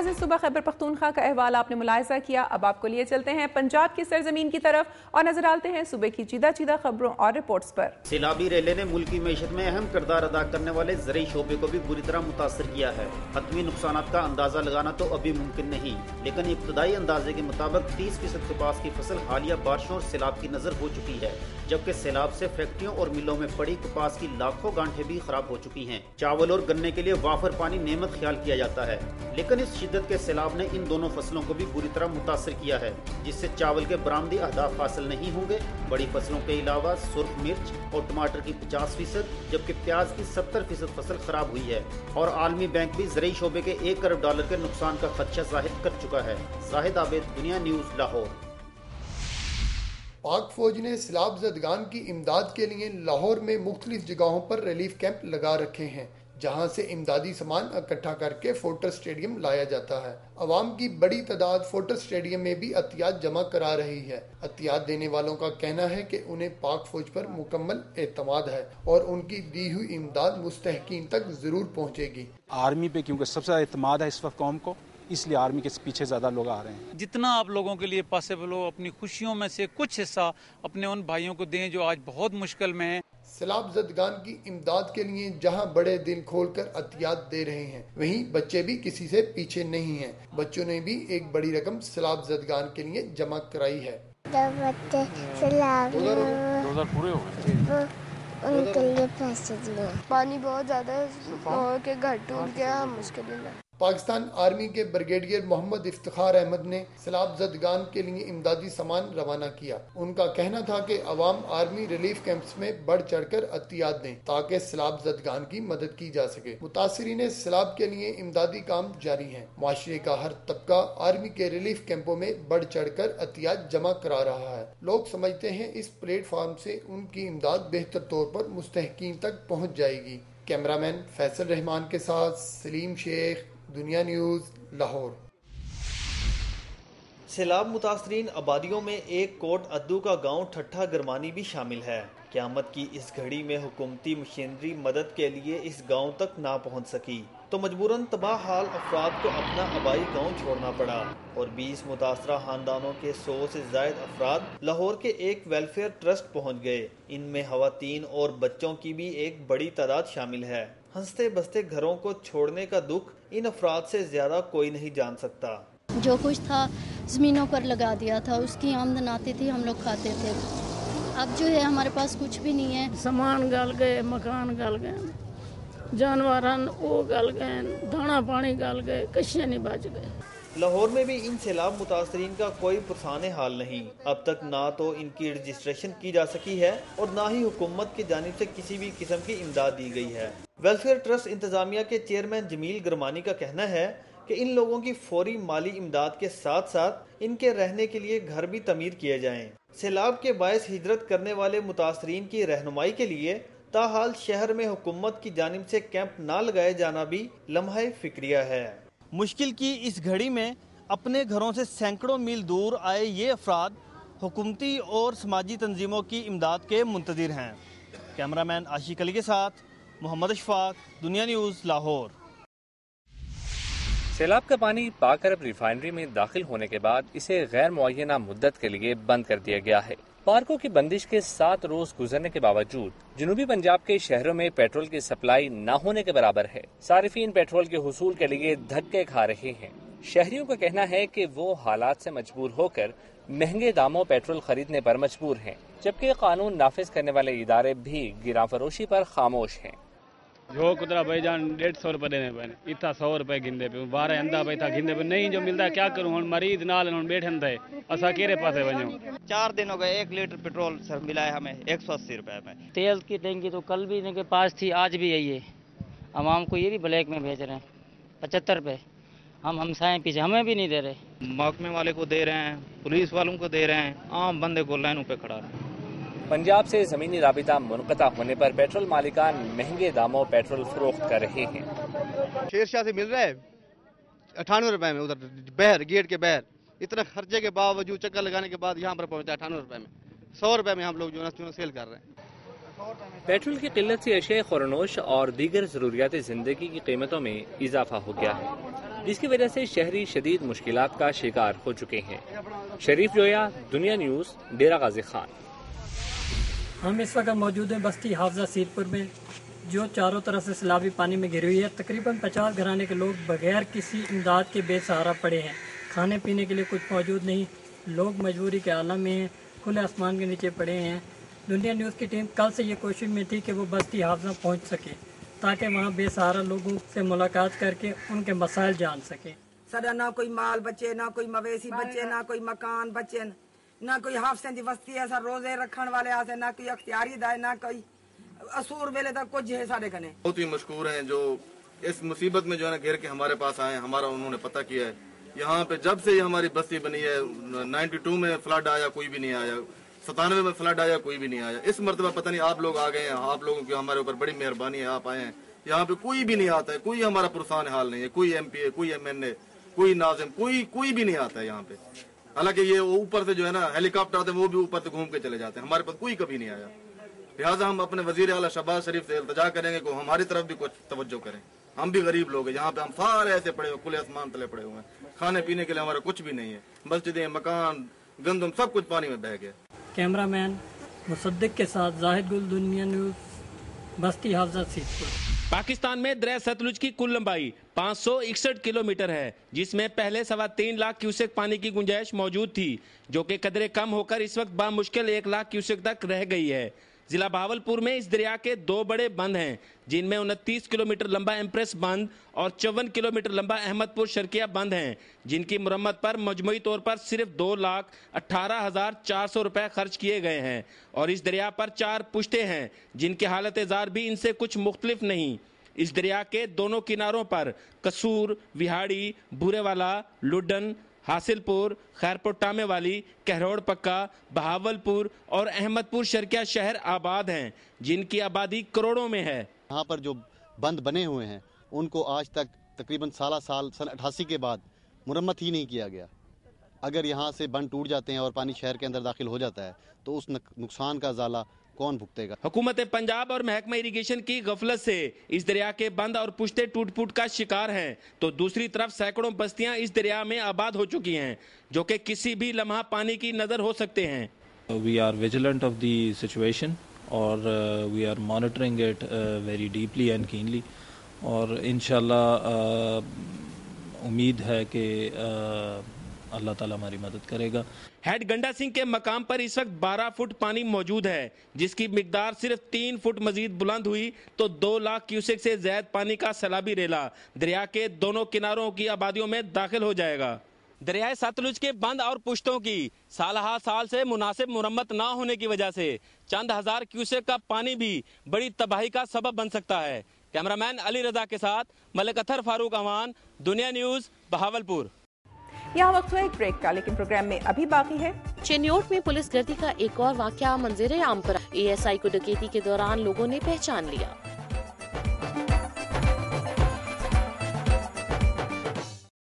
ناظرین صبح خیبر پختونخوا کا احوال آپ نے ملاحظہ کیا، اب آپ کو لیے چلتے ہیں پنجاب کی سرزمین کی طرف اور نظر ڈالتے ہیں صبح کی چیدہ خبروں اور رپورٹس پر۔ سیلابی ریلے نے ملکی معیشت میں اہم کردار ادا کرنے والے زرعی شعبے کو بھی بری طرح متاثر کیا ہے۔ حتمی نقصانات کا اندازہ لگانا تو ابھی ممکن نہیں، لیکن ابتدائی اندازے کے مطابق 30% کپاس کی فصل حالیہ بارشوں اور سیلاب کی نظر ہو چکی ہے، جبکہ سیلاب سے فیکٹریوں اور ملوں میں پڑی کپاس کی لاکھوں گانٹھیں بھی خراب ہو چکی ہیں۔ چاول اور گنے کے لیے وافر پانی نعمت خیال کیا جاتا ہے، لیکن اس شدت کے سیلاب نے ان دونوں فصلوں کو بھی بری طرح متاثر کیا ہے، جس سے چاول کے برآمدی اہداف حاصل نہیں ہوں گے۔ بڑی فصلوں کے علاوہ سرخ مرچ اور ٹماٹر کی 50%، جبکہ پیاز کی 70% فصل خراب ہوئی ہے، اور عالمی بینک بھی زرعی شعبے کے $1 کروڑ کے نقصان کا خدشہ ظاہر کر چکا ہے۔ زاہد عابد، دنیا نیوز، لاہور۔ پاک فوج نے سیلاب زدگان کی امداد کے لیے لاہور میں مختلف جگہوں پر ریلیف کیمپ لگا رکھے ہیں، جہاں سے امدادی سامان اکٹھا کر کے فورٹر اسٹیڈیم لایا جاتا ہے۔ عوام کی بڑی تعداد فورٹر اسٹیڈیم میں بھی عطیات جمع کرا رہی ہے۔ عطیات دینے والوں کا کہنا ہے کہ انہیں پاک فوج پر مکمل اعتماد ہے اور ان کی دی ہوئی امداد مستحقین تک ضرور پہنچے گی۔ آرمی پہ کیونکہ سب سے زیادہ اعتماد ہے اس وقت قوم کو، اس لیے آرمی کے پیچھے زیادہ لوگ آ رہے ہیں۔ جتنا آپ لوگوں کے لیے پاسبل ہو، اپنی خوشیوں میں سے کچھ حصہ اپنے ان بھائیوں کو دیں جو آج بہت مشکل میں ہیں۔ سیلاب زدگان کی امداد کے لیے جہاں بڑے دل کھول کر عطیات دے رہے ہیں، وہیں بچے بھی کسی سے پیچھے نہیں ہیں۔ بچوں نے بھی ایک بڑی رقم سیلاب زدگان کے لیے جمع کرائی ہے۔ بچے سیلاب پورے ہو گئے، ان کے لیے پیسے دیے۔ پانی بہت زیادہ ہے کہ گھر ٹوٹ گیا، مشکل ہے۔ پاکستان آرمی کے بریگیڈیئر محمد افتخار احمد نے سیلاب زدگان کے لیے امدادی سامان روانہ کیا۔ ان کا کہنا تھا کہ عوام آرمی ریلیف کیمپس میں بڑھ چڑھ کر عطیات دیں تاکہ سیلاب زدگان کی مدد کی جا سکے۔ متاثرین سیلاب کے لیے امدادی کام جاری ہیں۔ معاشرے کا ہر طبقہ آرمی کے ریلیف کیمپوں میں بڑھ چڑھ کر عطیات جمع کرا رہا ہے۔ لوگ سمجھتے ہیں اس پلیٹ فارم سے ان کی امداد بہتر طور پر مستحقین تک پہنچ جائے گی۔ کیمرامین فیصل رحمان کے ساتھ سلیم شیخ، دنیا نیوز، لاہور۔ سیلاب متاثرین آبادیوں میں ایک کوٹ ادو کا گاؤں ٹھٹھا گرمانی بھی شامل ہے۔ قیامت کی اس گھڑی میں حکومتی مشینری مدد کے لیے اس گاؤں تک نہ پہنچ سکی تو مجبوراً تباہ حال افراد کو اپنا آبائی گاؤں چھوڑنا پڑا، اور 20 متاثرہ خاندانوں کے 100 سے زائد افراد لاہور کے ایک ویلفیئر ٹرسٹ پہنچ گئے۔ ان میں خواتین اور بچوں کی بھی ایک بڑی تعداد شامل ہے۔ ہنستے بستے گھروں کو چھوڑنے کا دکھ ان افراد سے زیادہ کوئی نہیں جان سکتا۔ جو کچھ تھا زمینوں پر لگا دیا تھا، اس کی آمدن آتی تھی، ہم لوگ کھاتے تھے۔ اب جو ہے ہمارے پاس کچھ بھی نہیں ہے۔ سامان گل گئے، مکان گل گئے، جانور وہ گل گئے، دانا پانی گل گئے، کشے نہیں بچ گئے۔ لاہور میں بھی ان سیلاب متاثرین کا کوئی پرسان حال نہیں۔ اب تک نہ تو ان کی رجسٹریشن کی جا سکی ہے اور نہ ہی حکومت کی جانب سے کسی بھی قسم کی امداد دی گئی ہے۔ ویلفیئر ٹرسٹ انتظامیہ کے چیئرمین جمیل گرمانی کا کہنا ہے کہ ان لوگوں کی فوری مالی امداد کے ساتھ ساتھ ان کے رہنے کے لیے گھر بھی تعمیر کیے جائیں۔ سیلاب کے باعث ہجرت کرنے والے متاثرین کی رہنمائی کے لیے تاحال شہر میں حکومت کی جانب سے کیمپ نہ لگائے جانا بھی لمحہ فکریہ ہے۔ مشکل کی اس گھڑی میں اپنے گھروں سے سینکڑوں میل دور آئے یہ افراد حکومتی اور سماجی تنظیموں کی امداد کے منتظر ہیں۔ کیمرامین عاشق علی کے ساتھ محمد اشفاق، دنیا نیوز، لاہور۔ سیلاب کا پانی پاک عرب ریفائنری میں داخل ہونے کے بعد اسے غیر معینہ مدت کے لیے بند کر دیا گیا ہے۔ پارکوں کی بندش کے 7 روز گزرنے کے باوجود جنوبی پنجاب کے شہروں میں پیٹرول کی سپلائی نہ ہونے کے برابر ہے۔ صارفین پیٹرول کے حصول کے لیے دھکے کھا رہے ہیں۔ شہریوں کا کہنا ہے کہ وہ حالات سے مجبور ہو کر مہنگے داموں پیٹرول خریدنے پر مجبور ہیں، جبکہ قانون نافذ کرنے والے ادارے بھی گراں فروشی پر خاموش ہیں۔ جو کترا بھائی جان 150 روپے دینے پہ اتنا 100 روپے گھندے پہ 12 اندا پہ تھا گھندے پہ نہیں جو ملتا ہے کیا کروں ہوں مریض نال ہوں بیٹھن تھے اسا کیرے پاسے ونجو 4 دن ہو گئے 1 لیٹر پیٹرول سر ملا ہے ہمیں 180 روپے میں۔ تیل کی ٹینکی تو کل بھی ان کے پاس تھی، آج بھی یہی ہے، عوام کو یہ بھی بلیک میں بھیج رہے ہیں 75 روپے، ہم ہمسائیں پیچھے ہمیں بھی نہیں دے رہے۔ محکمے والے کو دے رہے ہیں، پولیس والوں کو دے رہے ہیں، عام بندے کو لائنوں پہ کھڑا رہے ہیں۔ پنجاب سے زمینی رابطہ منقطع ہونے پر پیٹرول مالکان مہنگے داموں پیٹرول فروخت کر رہے ہیں۔ شیر شاہ سے مل رہا ہے 98 روپے میں، ادھر بہر گیٹ کے بہر، اتنا خرچے کے باوجود چکر لگانے کے بعد یہاں پر پہنچا 98 روپے میں، 100 روپے میں ہم لوگ جو ہے سیل کر رہے ہیں۔ پیٹرول کی قلت سے اشیاء خورنوش اور دیگر ضروریات زندگی کی قیمتوں میں اضافہ ہو گیا ہے۔ جس کی وجہ سے شہری شدید مشکلات کا شکار ہو چکے ہیں۔ شریف جویا، دنیا نیوز، ڈیرہ غازی خان۔ ہم اس وقت موجود ہیں بستی حافظہ سیرپور میں، جو چاروں طرف سے سیلابی پانی میں گھری ہوئی ہے۔ تقریباً 50 گھرانے کے لوگ بغیر کسی امداد کے بے سہارا پڑے ہیں۔ کھانے پینے کے لیے کچھ موجود نہیں، لوگ مجبوری کے عالم میں ہیں، کھلے آسمان کے نیچے پڑے ہیں۔ دنیا نیوز کی ٹیم کل سے یہ کوشش میں تھی کہ وہ بستی حافظہ پہنچ سکے تاکہ وہاں بے سہارا لوگوں سے ملاقات کر کے ان کے مسائل جان سکے۔ سڈا نہ کوئی مال بچے، نہ کوئی مویشی بچے، نہ کوئی مکان بچے، نہ کوئی حافظے دی بستی ہے، سر روزے رکھن والے آسے، نہ کوئی اختیاری دا ہے، نہ کوئی اصور ویلے تک کچھ ہے سارے کنے۔ بہت ہی مشکور ہیں جو اس مصیبت میں جو ہے نا گھیر کے ہمارے پاس آئے ہیں، ہمارا انہوں نے پتہ کیا ہے۔ یہاں پہ جب سے یہ ہماری بستی بنی ہے، 92 میں فلڈ آیا کوئی بھی نہیں آیا، 97 میں فلڈ آیا کوئی بھی نہیں آیا۔ اس مرتبہ پتہ نہیں آپ لوگ آ گئے ہیں، آپ لوگوں کی ہمارے اوپر بڑی مہربانی ہے، آپ آئے ہیں۔ یہاں پہ کوئی بھی نہیں آتا ہے، کوئی ہمارا پرسان حال نہیں ہے، کوئی ایم پی اے، کوئی ایم این اے، کوئی ناظم، کوئی بھی نہیں آتا ہے یہاں پہ۔ حالانکہ یہ اوپر سے جو ہے نا ہیلی کاپٹر آتے ہیں، وہ بھی اوپر سے گھوم کے چلے جاتے ہیں، ہمارے پاس کوئی کبھی نہیں آیا۔ لہٰذا ہم اپنے وزیر اعلیٰ شہباز شریف سے التجا کریں گے کہ ہماری طرف بھی کچھ توجہ کریں۔ ہم بھی غریب لوگ ہیں، یہاں پہ ہم سارے ایسے پڑے ہوئے، کھلے آسمان تلے پڑے ہوئے ہیں، کھانے پینے کے لیے ہمارا کچھ بھی نہیں ہے، مسجدیں، مکان، گندم سب کچھ پانی میں بہہ گیا۔ کیمرہ مین مصدق کے ساتھ زاہد گل، دنیا نیوز، بستی حافظہ سیرپور۔ پاکستان میں دریا ستلج کی کل لمبائی 561 کلومیٹر ہے، جس میں پہلے 3.25 لاکھ کیوسک پانی کی گنجائش موجود تھی، جو کہ قدرے کم ہو کر اس وقت بامشکل 1 لاکھ کیوسک تک رہ گئی ہے۔ ضلع بہاولپور میں اس دریا کے 2 بڑے بند ہیں، جن میں 29 کلومیٹر لمبا ایمپریس بند اور 54 کلومیٹر لمبا احمد پور شرقیہ بند ہیں، جن کی مرمت پر مجموعی طور پر صرف 2,18,400 روپے خرچ کیے گئے ہیں، اور اس دریا پر 4 پشتے ہیں جن کی حالت زار بھی ان سے کچھ مختلف نہیں۔ اس دریا کے دونوں کناروں پر قصور، وہاڑی، بھورے والا، لڈن، حاصل پور، خیرپور ٹامے والی، کہروڑ پکا، بہاولپور اور احمد پور شرقیہ شہر آباد ہیں، جن کی آبادی کروڑوں میں ہے۔ یہاں پر جو بند بنے ہوئے ہیں ان کو آج تک تقریباً سن 88 کے بعد مرمت ہی نہیں کیا گیا۔ اگر یہاں سے بند ٹوٹ جاتے ہیں اور پانی شہر کے اندر داخل ہو جاتا ہے تو اس نقصان کا ازالہ کون بھگتے گا؟ حکومت پنجاب اور محکمہ اریگیشن کی غفلت سے اس دریا کے بند اور پشتے ٹوٹ پھوٹ کا شکار ہیں، تو دوسری طرف سینکڑوں بستیاں اس دریا میں آباد ہو چکی ہیں، جو کہ کسی بھی لمحہ پانی کی نظر ہو سکتے ہیں۔ We are vigilant of the situation اور we are monitoring it very deeply and keenly، اور انشاءاللہ امید ہے کہ اللہ تعالیٰ ہماری مدد کرے گا۔ ہیڈ گنڈا سنگھ کے مقام پر اس وقت 12 فٹ پانی موجود ہے، جس کی مقدار صرف 3 فٹ مزید بلند ہوئی تو 2 لاکھ کیوسک سے زائد پانی کا سیلابی ریلا دریا کے دونوں کناروں کی آبادیوں میں داخل ہو جائے گا۔ دریائے ستلج کے بند اور پشتوں کی سال ہا سال سے مناسب مرمت نہ ہونے کی وجہ سے چند ہزار کیوسک کا پانی بھی بڑی تباہی کا سبب بن سکتا ہے۔ کیمرامین علی رضا کے ساتھ ملک اطہر فاروق امان، دنیا نیوز، بہاولپور۔ یہاں وقت ہوا ایک بریک کا، لیکن پروگرام میں ابھی باقی ہے۔ چینیوٹ میں پولیس گردی کا ایک اور واقعہ منظر عام پر، ASI کو ڈکیتی کے دوران لوگوں نے پہچان لیا۔